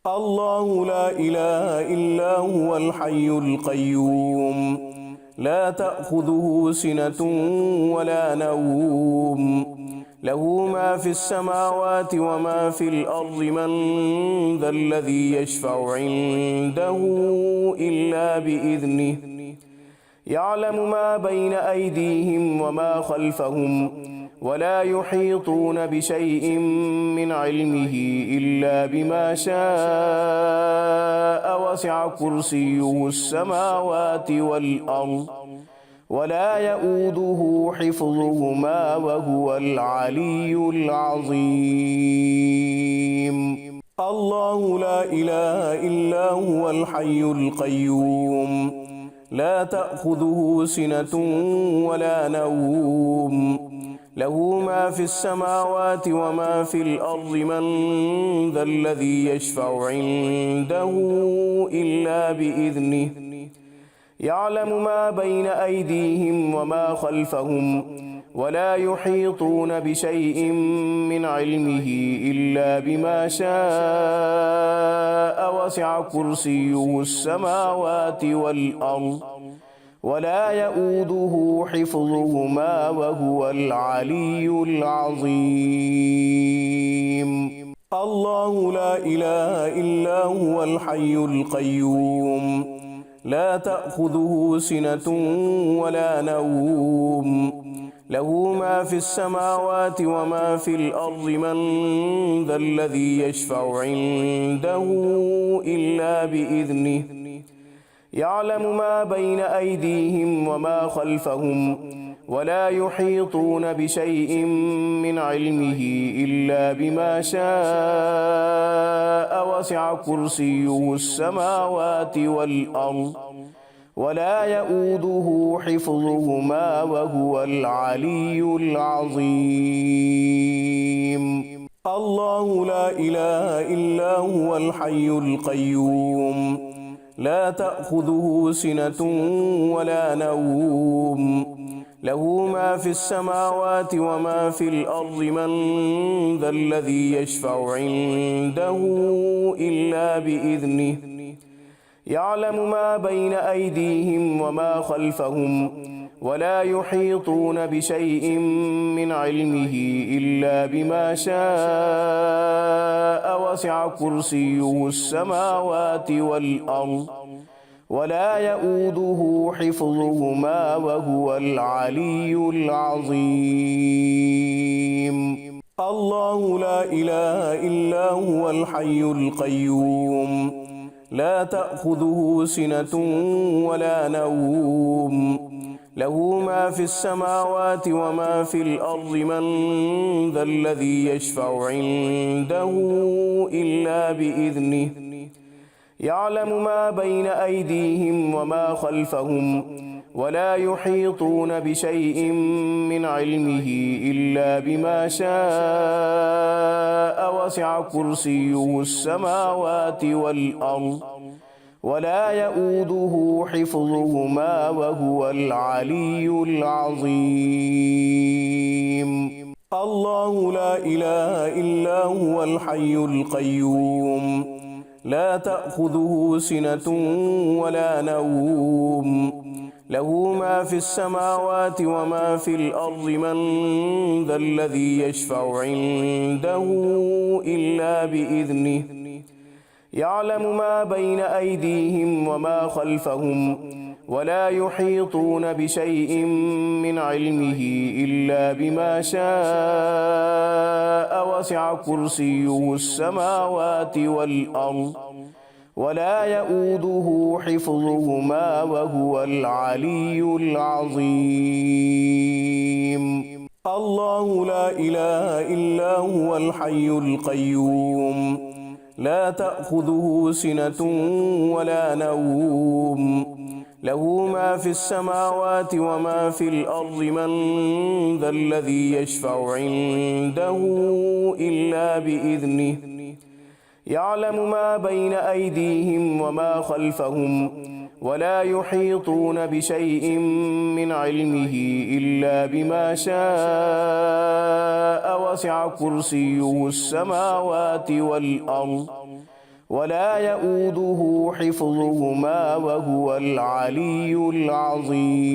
الله لا إله إلا هو الحي القيوم لا تأخذه سنة ولا نوم له ما في السماوات وما في الأرض من ذا الذي يشفع عنده إلا بإذنه يعلم ما بين أيديهم وما خلفهم ولا يحيطون بشيء من علمه إلا بما شاء وسع كرسيه السماوات والأرض ولا يؤوده حفظهما وهو العلي العظيم الله لا إله إلا هو الحي القيوم لا تأخذه سنة ولا نوم له ما في السماوات وما في الأرض من ذا الذي يشفع عنده إلا بإذنه يعلم ما بين أيديهم وما خلفهم ولا يحيطون بشيء من علمه إلا بما شاء وسع كرسيه السماوات والأرض ولا يؤوده حفظهما وهو العلي العظيم الله لا إله إلا هو الحي القيوم لا تأخذه سنة ولا نوم له ما في السماوات وما في الأرض من ذا الذي يشفع عنده إلا بإذنه يعلم ما بين أيديهم وما خلفهم ولا يحيطون بشيء من علمه إلا بما شاء وسع كرسيه السماوات والأرض ولا يؤوده حفظهما وهو العلي العظيم الله لا إله إلا هو الحي القيوم لا تأخذه سنة ولا نوم له ما في السماوات وما في الأرض من ذا الذي يشفع عنده إلا بإذنه يعلم ما بين أيديهم وما خلفهم ولا يحيطون بشيء من علمه إلا بما شاء وسع كرسيه السماوات والأرض ولا يؤوده حفظهما وهو العلي العظيم الله لا إله إلا هو الحي القيوم لا تأخذه سنة ولا نوم له ما في السماوات وما في الأرض من ذا الذي يشفع عنده إلا بإذنه يعلم ما بين أيديهم وما خلفهم ولا يحيطون بشيء من علمه إلا بما شاء وسع كرسيه السماوات والأرض ولا يؤوده حفظهما وهو العلي العظيم الله لا إله إلا هو الحي القيوم لا تأخذه سنة ولا نوم له ما في السماوات وما في الأرض من ذا الذي يشفع عنده إلا بإذنه يعلم ما بين أيديهم وما خلفهم ولا يحيطون بشيء من علمه إلا بما شاء وسع كرسيه السماوات والأرض ولا يؤوده حفظهما وهو العلي العظيم الله لا إله إلا هو الحي القيوم لا تأخذه سنة ولا نوم له ما في السماوات وما في الأرض من ذا الذي يشفع عنده إلا بإذنه يعلم ما بين أيديهم وما خلفهم ولا يحيطون بشيء من علمه إلا بما شاء وسع كرسيه السماوات والأرض ولا يؤوده حفظهما وهو العلي العظيم.